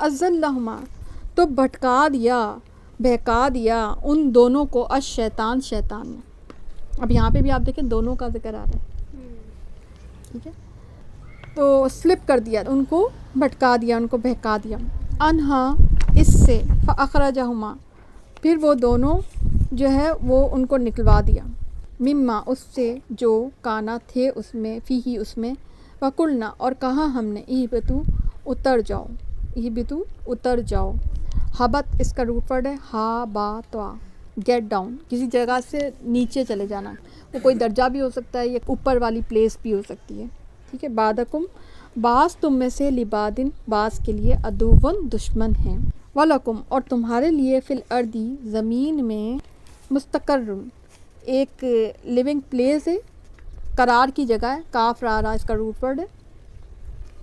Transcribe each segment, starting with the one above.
فَأَزَلَّهُمَا تو بھٹکا دیا بہکا دیا ان دونوں کو الشیطان شیطان نے. اب یہاں پہ بھی آپ دیکھیں دونوں کا ذکر آ رہا ہے, ٹھیک ہے. تو سلپ کر دیا ان کو, بھٹکا دیا ان کو, بہکا دیا. انہا اس سے, فاخرجہما پھر وہ دونوں جو ہے وہ ان کو نکلوا دیا, مما اس سے جو کانا تھے اس میں, فی ہی اس میں, وقلنا اور کہا ہم نے, اہبتو اتر جاؤ, اہبتو اتر جاؤ. حبت اس کا روٹ ورڈ ہے, ہا با توا, گیٹ ڈاؤن, کسی جگہ سے نیچے چلے جانا, وہ کوئی درجہ بھی ہو سکتا ہے یا اوپر والی پلیس بھی ہو سکتی ہے, ٹھیک ہے. بعدکم بعض تم میں سے, لبادن بعض کے لیے, عدوٌ دشمن ہیں, ولکم اور تمہارے لیے, فی الارض زمین میں, مستقر ایک لیونگ پلیس ہے, قرار کی جگہ ہے, کاف را را اس کا روٹ ورڈ ہے.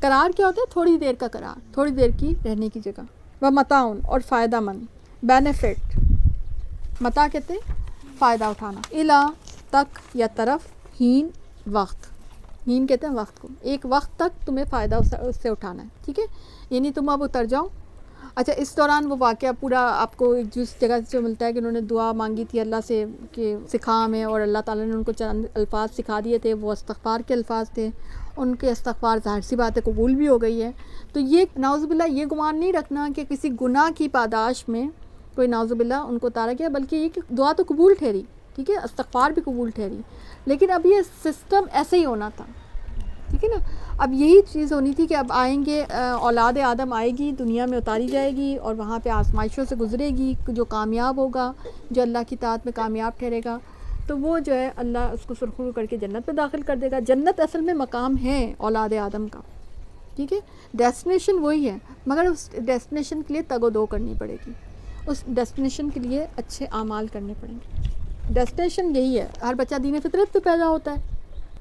قرار کیا ہوتا ہے؟ تھوڑی دیر کا قرار, تھوڑی دیر کی رہنے کی جگہ. ومتاعن اور فائدہ مند, بینیفٹ, متاع کہتے ہیں فائدہ اٹھانا, الا تک یا طرف, ہین وقت, ہین کہتے ہیں وقت کو, ایک وقت تک تمہیں فائدہ اس سے اٹھانا ہے, ٹھیک ہے. یعنی تم اب اتر جاؤ. اچھا اس دوران وہ واقعہ پورا آپ کو جس جگہ سے ملتا ہے کہ انہوں نے دعا مانگی تھی اللہ سے کہ سکھا ہمیں, اور اللہ تعالیٰ نے ان کو چند الفاظ سکھا دیے تھے, وہ استغفار کے الفاظ تھے. ان کے استغفار ظاہر سی بات ہے قبول بھی ہو گئی ہے. تو یہ نعوذ باللہ یہ گمان نہیں رکھنا کہ کسی گناہ کی پاداش میں کوئی نعوذ باللہ ان کو اتارا گیا, بلکہ یہ کہ دعا تو قبول ٹھہری, ٹھیک ہے, استغفار بھی قبول ٹھہری, لیکن اب یہ سسٹم ایسے ہی ہونا تھا, ٹھیک ہے نا. اب یہی چیز ہونی تھی کہ اب آئیں گے, اولاد آدم آئے گی, دنیا میں اتاری جائے گی, اور وہاں پہ آزمائشوں سے گزرے گی. جو کامیاب ہوگا, جو اللہ کی اطاعت میں کامیاب ٹھہرے گا, تو وہ جو ہے اللہ اس کو سرخرو کر کے جنت میں داخل کر دے گا. جنت اصل میں مقام ہے اولاد آدم کا, ٹھیک ہے. ڈیسٹینیشن وہی ہے, مگر اس ڈیسٹینیشن کے لیے تگ و دو کرنی پڑے گی, اس ڈیسٹینیشن کے لیے اچھے اعمال کرنے پڑیں گے. ڈیسٹینیشن یہی ہے. ہر بچہ دین فطرت پہ پیدا ہوتا ہے.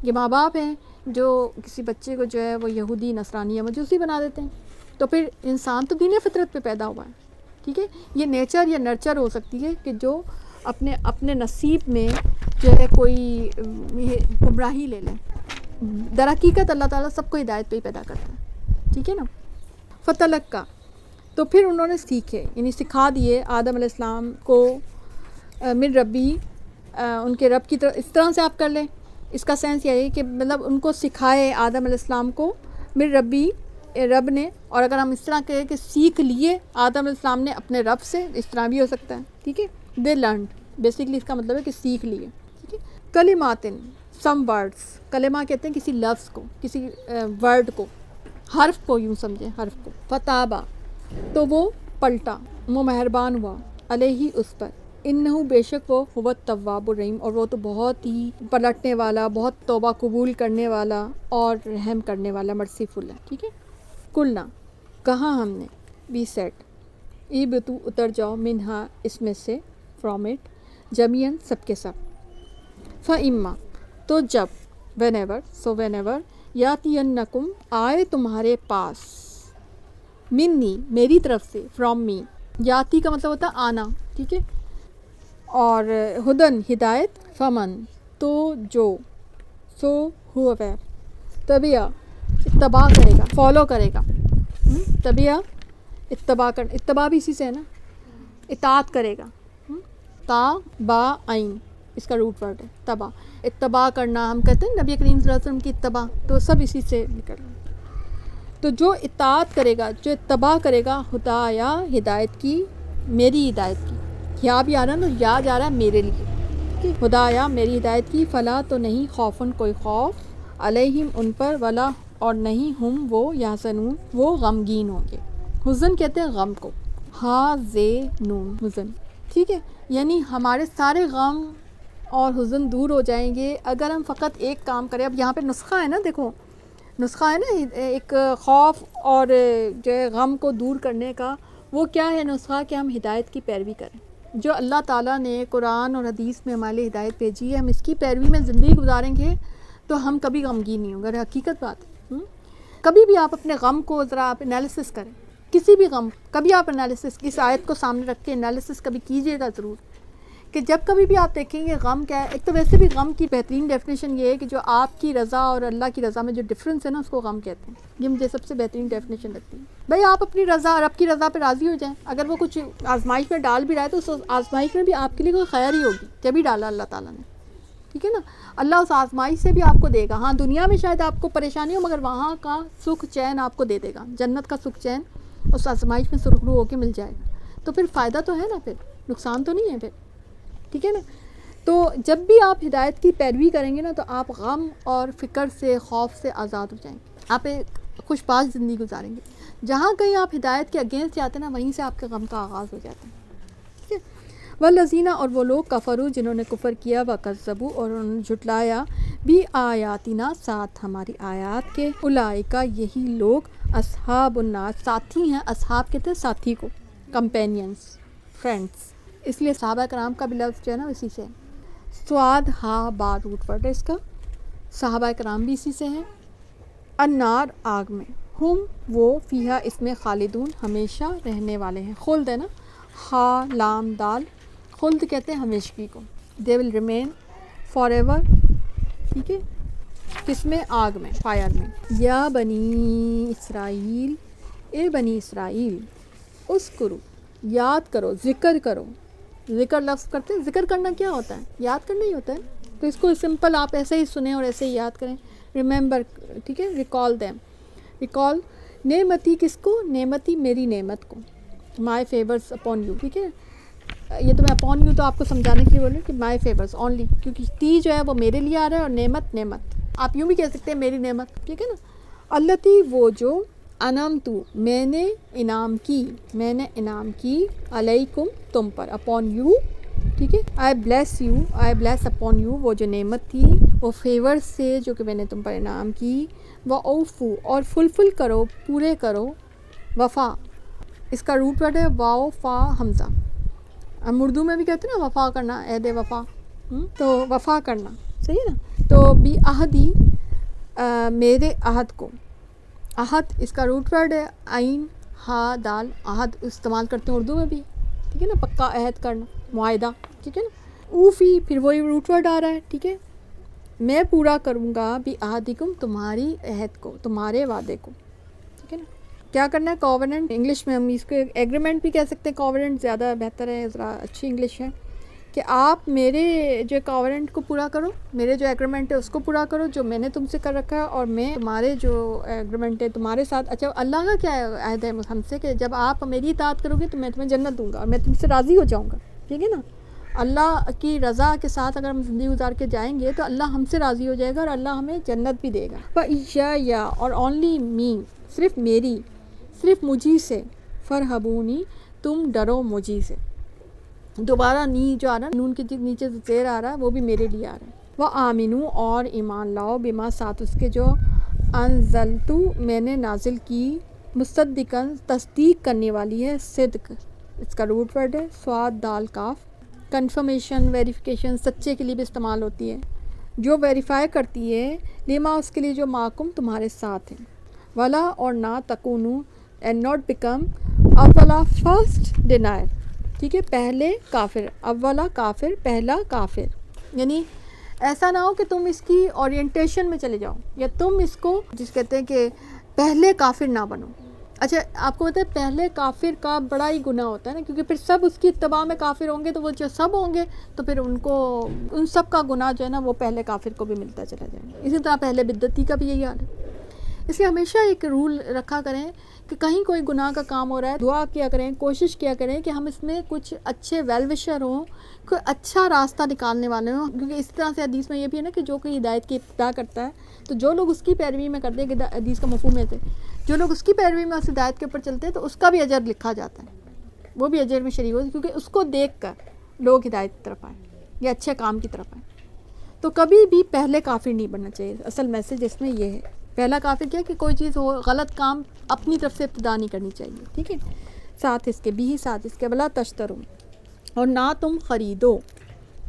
یہ ماں باپ ہیں جو کسی بچے کو جو ہے وہ یہودی, نصرانی یا مجوسی بنا دیتے ہیں, تو پھر انسان تو دین فطرت پہ پیدا ہوا ہے, ٹھیک ہے. یہ نیچر یا نرچر ہو سکتی ہے کہ جو اپنے نصیب میں جو ہے کوئی گمراہی لے لیں. در حقیقت اللہ تعالیٰ سب کو ہدایت پہ ہی پیدا کرتا ہے, ٹھیک ہے نا. فتلقا تو پھر انہوں نے سیکھے, یعنی سکھا دیے آدم علیہ السلام کو, من ربی ان کے رب کی طرف. اس طرح سے آپ کر لیں, اس کا سینس یہ ہے کہ مطلب ان کو سکھائے آدم علیہ السلام کو من ربی, رب نے. اور اگر ہم اس طرح کہیں کہ سیکھ لیے آدم علیہ السلام نے اپنے رب سے, اس طرح بھی ہو سکتا ہے, ٹھیک ہے. دے لرنڈ, بیسکلی اس کا مطلب ہے کہ سیکھ لیے, ٹھیک ہے. کلماتن سم ورڈس, کلمہ کہتے ہیں کسی لفظ کو, کسی ورڈ کو, حرف کو یوں سمجھیں, حرف کو. فتابہ تو وہ پلٹا, وہ مہربان ہوا, علیہ اس پر, انہو بے شک وہ, هو التواب الرحیم اور وہ تو بہت ہی پلٹنے والا, بہت توبہ قبول کرنے والا اور رحم کرنے والا, مرسیفل ہے, ٹھیک ہے. کلنا کہا ہم نے, وی سیٹ, ایبتو اتر جاؤ, منہا اس میں سے, فرام اٹ, جمیعاً سب کے سب. فاما تو جب, whenever, so whenever, یاتینکم آئے تمہارے پاس, منی میری طرف سے, فرام می, یاتی کا مطلب ہوتا ہے آنا, ٹھیک ہے. اور ہدن ہدایت, فمن تو جو, سو ہوا تبیہ اتباع کرے گا, فالو کرے گا, تبیہ اتباع بھی اسی سے ہے نا, اطاعت کرے گا. تا با عین اس کا روٹ ورڈ ہے, تبا, اتباع کرنا. ہم کہتے ہیں نبی کریم صلی اللہ علیہ وسلم کی اتباع, تو سب اسی سے نکل رہا ہے. تو جو اطاعت کرے گا, جو اتباع کرے گا, ہدایہ ہدایت کی, میری ہدایت کی, یا بھی آ رہا ہے نا, یا جا رہا ہے میرے لیے, ہدایہ میری ہدایت کی, فلا تو نہیں, خوفن کوئی خوف, علیہم ان پر, ولا اور نہیں, ہم وہ, یحزنون وہ غمگین ہوں گے. حزن کہتے ہیں غم کو, حازنون حزن, ٹھیک ہے. یعنی ہمارے سارے غم اور حزن دور ہو جائیں گے اگر ہم فقط ایک کام کریں. اب یہاں پہ نسخہ ہے نا, دیکھو نسخہ ہے نا ایک خوف اور جو ہے غم کو دور کرنے کا. وہ کیا ہے نسخہ؟ کہ ہم ہدایت کی پیروی کریں. جو اللہ تعالیٰ نے قرآن اور حدیث میں ہمارے لیے ہدایت بھیجی ہے, ہم اس کی پیروی میں زندگی گزاریں گے تو ہم کبھی غمگین نہیں ہوں گے. حقیقت بات ہے. کبھی بھی آپ اپنے غم کو ذرا آپ انالیسس کریں, کسی بھی غم, کبھی آپ انالیسس, اس آیت کو سامنے رکھ کے انالیسس کبھی کیجیے گا ضرور کہ جب کبھی بھی آپ دیکھیں گے غم کیا ہے، ایک تو ویسے بھی غم کی بہترین ڈیفینیشن یہ ہے کہ جو آپ کی رضا اور اللہ کی رضا میں جو ڈفرینس ہے نا، اس کو غم کہتے ہیں. یہ مجھے سب سے بہترین ڈیفینیشن لگتی ہے. بھائی آپ اپنی رضا اور رب کی رضا پہ راضی ہو جائیں. اگر وہ کچھ آزمائش میں ڈال بھی رہا ہے تو اس آزمائش میں بھی آپ کے لیے کوئی خیر ہی ہوگی جب ہی ڈالا اللہ تعالیٰ نے. ٹھیک ہے نا، اللہ اس آزمائش سے بھی آپ کو دے گا. ہاں دنیا میں شاید آپ کو پریشانی ہو، مگر وہاں کا سکھ چین آپ کو دے دے گا. جنت کا سکھ چین اس آزمائش میں سرخرو ہو کے مل جائے گا. تو پھر فائدہ تو ہے نا، پھر نقصان تو نہیں ہے پھر. ٹھیک ہے نا. تو جب بھی آپ ہدایت کی پیروی کریں گے نا تو آپ غم اور فکر سے، خوف سے آزاد ہو جائیں گے. آپ ایک خوش باش زندگی گزاریں گے. جہاں کہیں آپ ہدایت کے اگینسٹ جاتے ہیں نا، وہیں سے آپ کے غم کا آغاز ہو جاتا ہے. ٹھیک ہے. والذین، اور وہ لوگ کفروا جنہوں نے کفر کیا، وکذبوا اور انہوں نے جھٹلایا، بھی آیاتنا ساتھ ہماری آیات کے، اولئک یہی لوگ اصحاب النار ساتھی ہیں. اصحاب کہتے ہیں ساتھی کو، کمپینینس، فرینڈس. اس لیے صحابہ کرام کا بھی لفظ جو ہے نا اسی سے. سواد ہا با روٹ ورڈ ہے اس کا. صحابہ کرام بھی اسی سے ہیں. النار آگ میں، ہم وہ فیہا اس میں خالدون ہمیشہ رہنے والے ہیں. خلد ہے نا، ہا لام دال، خلد کہتے ہیں ہمیشگی کو. دے ول ریمین فار ایور. ٹھیک ہے. کس میں؟ آگ میں، فائر میں. یا بنی اسرائیل، اے بنی اسرائیل، اذکروا یاد کرو، ذکر کرو. ذکر لفظ کرتے ہیں. ذکر کرنا کیا ہوتا ہے؟ یاد کرنا ہی ہوتا ہے. تو اس کو سمپل آپ ایسے ہی سنیں اور ایسے ہی یاد کریں. ریممبر. ٹھیک ہے. Recall them. ریکال نعمتی کس کو؟ نعمتی میری نعمت کو. مائی فیورز اپون یو. ٹھیک ہے. یہ تو میں اپون یو تو آپ کو سمجھانے کے لیے بول رہی ہوں کہ مائی فیورز اونلی، کیونکہ تی جو ہے وہ میرے لیے آ رہا ہے اور نعمت نعمت آپ یوں بھی کہہ سکتے ہیں میری نعمت. ٹھیک ہے نا. التی وہ جو، انعمت میں نے انعام کی، میں نے انعام کی، علیکم تم پر، اپون یو. ٹھیک ہے. I bless you, I bless upon you, وہ جو نعمت تھی وہ فیور سے جو کہ میں نے تم پر انعام کی. وہ اوفو اور فلفل کرو، پورے کرو. وفا اس کا روٹ ورڈ ہے واو فا حمزہ. ہم اردو میں بھی کہتے ہیں نا وفا کرنا، عہد وفا. تو وفا کرنا صحیح ہے نا. تو بھی عہدی، میرے عہد کو. عہد اس کا روٹ ورڈ ہے عین ہا دال. عہد استعمال کرتے ہیں اردو میں بھی. ٹھیک ہے نا. پکا عہد کرنا، معاہدہ. ٹھیک ہے نا. اوفی پھر وہی روٹ ورڈ آ رہا ہے. ٹھیک ہے. میں پورا کروں گا بھی عہدکم تمہاری عہد کو، تمہارے وعدے کو. ٹھیک ہے نا. کیا کرنا ہے؟ کووننٹ. انگلش میں ہم اس کو ایگریمنٹ بھی کہہ سکتے ہیں. کووننٹ زیادہ بہتر ہے، ذرا اچھی انگلش ہے کہ آپ میرے جو کووننٹ کو پورا کرو، میرے جو ایگریمنٹ ہے اس کو پورا کرو جو میں نے تم سے کر رکھا ہے، اور میں تمہارے جو ایگریمنٹ ہے تمہارے ساتھ. اچھا اللہ کا کیا عہد ہے ہم سے کہ جب آپ میری اطاعت کرو گے تو میں تمہیں جنت دوں گا اور میں تم سے راضی ہو جاؤں گا. ٹھیک ہے نا. اللہ کی رضا کے ساتھ اگر ہم زندگی گزار کے جائیں گے تو اللہ ہم سے راضی ہو جائے گا اور اللہ ہمیں جنت بھی دے گا. فَإِيَّايَ اور اونلی می، صرف میری، صرف مجھی سے. فرحبونی تم ڈرو مجھی سے. دوبارہ نی جو آ رہا ہے، نون کے نیچے سے زیر آ رہا ہے، وہ بھی میرے لیے آ رہا ہے. وہ آمینو اور ایمان لاؤ، بما ساتھ اس کے جو انزلتو میں نے نازل کی، مصدقاً تصدیق کرنے والی ہے. صدق اس کا روٹ ورڈ ہے صاد دال کاف. کنفرمیشن، ویریفیکیشن، سچے کے لیے بھی استعمال ہوتی ہے. جو ویریفائی کرتی ہے، لما اس کے لیے جو معکم تمہارے ساتھ ہیں. ولا اور نہ تکونو اینڈ ناٹ بیکم اولا فرسٹ ڈینائر. ٹھیک ہے. پہلے کافر، اولا کافر، پہلا کافر. یعنی ایسا نہ ہو کہ تم اس کی اورینٹیشن میں چلے جاؤ یا تم اس کو جس کہتے ہیں کہ پہلے کافر نہ بنو. اچھا آپ کو پتہ ہے پہلے کافر کا بڑا ہی گناہ ہوتا ہے نا، کیونکہ پھر سب اس کی اتباع میں کافر ہوں گے تو وہ جو سب ہوں گے تو پھر ان سب کا گناہ جو ہے نا وہ پہلے کافر کو بھی ملتا چلا جائے گا. اسی طرح پہلے بدعتی کا بھی یہی حال ہے. اس لیے ہمیشہ ایک رول رکھا کریں کہ کہیں کوئی گناہ کا کام ہو رہا ہے، دعا کیا کریں، کوشش کیا کریں کہ ہم اس میں کچھ اچھے ویل وشر ہوں، کوئی اچھا راستہ نکالنے والے ہوں. کیونکہ اس طرح سے حدیث میں یہ بھی ہے نا کہ جو کوئی ہدایت کی ابتدا کرتا ہے تو جو لوگ اس کی پیروی میں کرتے ہیں، کہ حدیث کا مفہوم ہے جو لوگ اس کی پیروی میں اس ہدایت کے اوپر چلتے ہیں تو اس کا بھی اجر لکھا جاتا ہے، وہ بھی اجر میں شریک ہوتے ہیں، کیونکہ اس کو دیکھ کر لوگ ہدایت کی طرف آئیں یا اچھے کام کی طرف آئیں. تو کبھی بھی پہلے کافر نہیں بننا چاہیے. اصل میسج اس میں یہ ہے. پہلا کافر کیا کہ کوئی چیز ہو، غلط کام اپنی طرف سے ابتدا نہیں کرنی چاہیے. ٹھیک ہے. ساتھ اس کے بھی، ساتھ اس کے بلا تشترو اور نہ تم خریدو.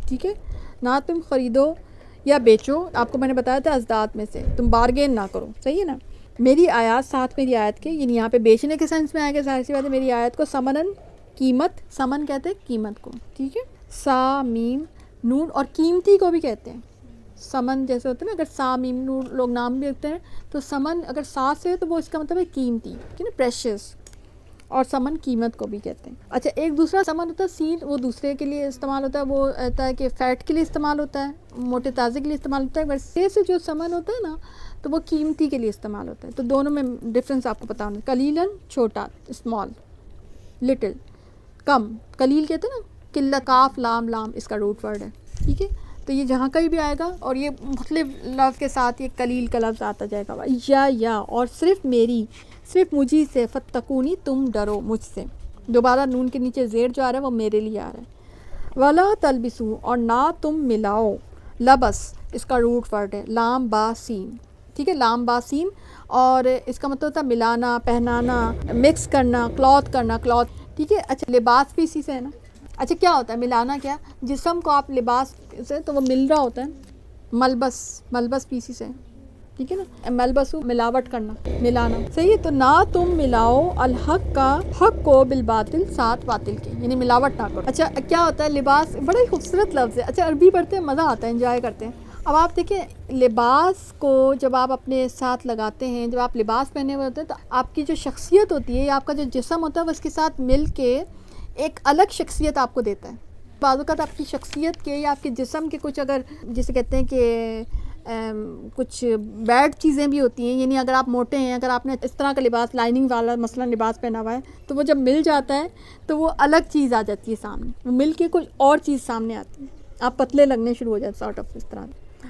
ٹھیک ہے. نہ تم خریدو یا بیچو. آپ کو میں نے بتایا تھا ازداد میں سے تم بارگین نہ کرو. صحیح ہے نا. میری آیات، ساتھ میری آیت کے، یعنی یہاں پہ بیچنے کے سینس میں آئے گا. ظاہر سی بات ہے میری آیت کو سمنن قیمت، سمن کہتے ہیں قیمت کو. ٹھیک ہے. سا میم نون، اور قیمتی کو بھی کہتے ہیں. سمن جیسے ہوتے ہیں نا، اگر سا میم نون لوگ نام بھی رکھتے ہیں تو سمن اگر سا سے تو وہ اس کا مطلب ہے قیمتی، ٹھیک ہے نا، پریشیس. اور سمن قیمت کو بھی کہتے ہیں. اچھا ایک دوسرا سمن ہوتا ہے سین، وہ دوسرے کے لیے استعمال ہوتا ہے، وہ ہوتا ہے کہ فیٹ کے لیے استعمال ہوتا ہے، موٹے تازے کے لیے استعمال ہوتا ہے. ویسے سے جو سمن ہوتا ہے نا تو وہ قیمتی کے لیے استعمال ہوتا ہے. تو دونوں میں ڈفرینس آپ کو پتا ہونا. قلیلاً چھوٹا، اسمال، لٹل، کم. قلیل کہتے ہیں نا، قلت، کاف لام لام اس کا روٹ ورڈ ہے، ٹھیک ہے. تو یہ جہاں کہیں بھی آئے گا اور یہ مختلف لفظ کے ساتھ یہ قلیل کا لفظ آتا جائے گا. یا اور صرف میری، صرف مجھے سے، فتقونی تم ڈرو مجھ سے. دوبارہ نون کے نیچے زیر جو آ رہا ہے وہ میرے لیے آ رہا ہے. ولا تلبسو، اور نہ تم ملاؤ. لبس اس کا روٹ ورڈ ہے، لام با سین، ٹھیک ہے، لام با سین. اور اس کا مطلب ہوتا ہے ملانا، پہنانا، مکس کرنا، کلاتھ کرنا، کلاتھ، ٹھیک ہے. اچھا لباس بھی اسی سے ہے نا. اچھا کیا ہوتا ہے ملانا؟ کیا جسم کو آپ لباس سے تو وہ مل رہا ہوتا ہے. ملبس، ملبس پیسی سے، ٹھیک ہے نا. ملبس ملاوٹ کرنا، ملانا، صحیح ہے. تو نہ تم ملاؤ الحق کا، حق کو، بالباطل ساتھ باطل کے، یعنی ملاوٹ نہ کرو. اچھا کیا ہوتا ہے لباس؟ بڑا ہی خوبصورت لفظ ہے. اچھا عربی پڑھتے ہیں مزہ آتا ہے، انجوائے کرتے ہیں. اب آپ دیکھیں لباس کو جب آپ اپنے ساتھ لگاتے ہیں، جب آپ لباس پہنے ہوئے ہوتے ہیں تو آپ کی جو شخصیت ہوتی ہے یا آپ کا جو جسم ہوتا ہے وہ اس کے ساتھ مل کے ایک الگ شخصیت آپ کو دیتا ہے. بعض اوقات آپ کی شخصیت کے یا آپ کے جسم کے کچھ، اگر جسے کہتے ہیں کہ کچھ بیڈ چیزیں بھی ہوتی ہیں، یعنی اگر آپ موٹے ہیں، اگر آپ نے اس طرح کا لباس لائننگ والا مثلا لباس پہنا ہوا ہے تو وہ جب مل جاتا ہے تو وہ الگ چیز آ جاتی ہے سامنے، وہ مل کے کوئی اور چیز سامنے آتی ہے. آپ پتلے لگنے شروع ہو جاتے سارٹ آف اس طرح.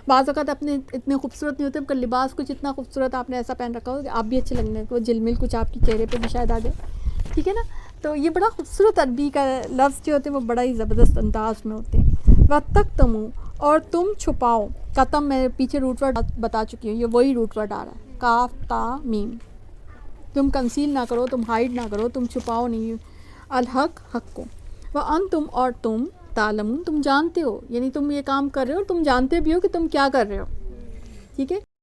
بعض اوقات اپنے اتنے خوبصورت نہیں ہوتے، مگر لباس کچھ اتنا خوبصورت آپ نے ایسا پہن رکھا ہو کہ آپ بھی اچھے لگنے، وہ جلمل کچھ آپ کے چہرے پہ بھی شاید آ جائے، ٹھیک ہے نا. تو یہ بڑا خوبصورت عربی کا لفظ جو ہوتے ہیں وہ بڑا ہی زبردست انداز میں ہوتے ہیں. وَتَقْتَمُ، اور تم چھپاؤ. قتم میں پیچھے روٹ ورڈ بتا چکی ہوں، یہ وہی روٹ ورڈ آ رہا ہے، کاف تا میم. تم کنسیل نہ کرو، تم ہائڈ نہ کرو، تم چھپاؤ نہیں الحق، حق کو. وَأَنْتُمْ، اور تم تعلمون، تم جانتے ہو، یعنی تم یہ کام کر رہے ہو اور تم جانتے بھی ہو کہ تم کیا کر رہے ہو، ٹھیک ہے.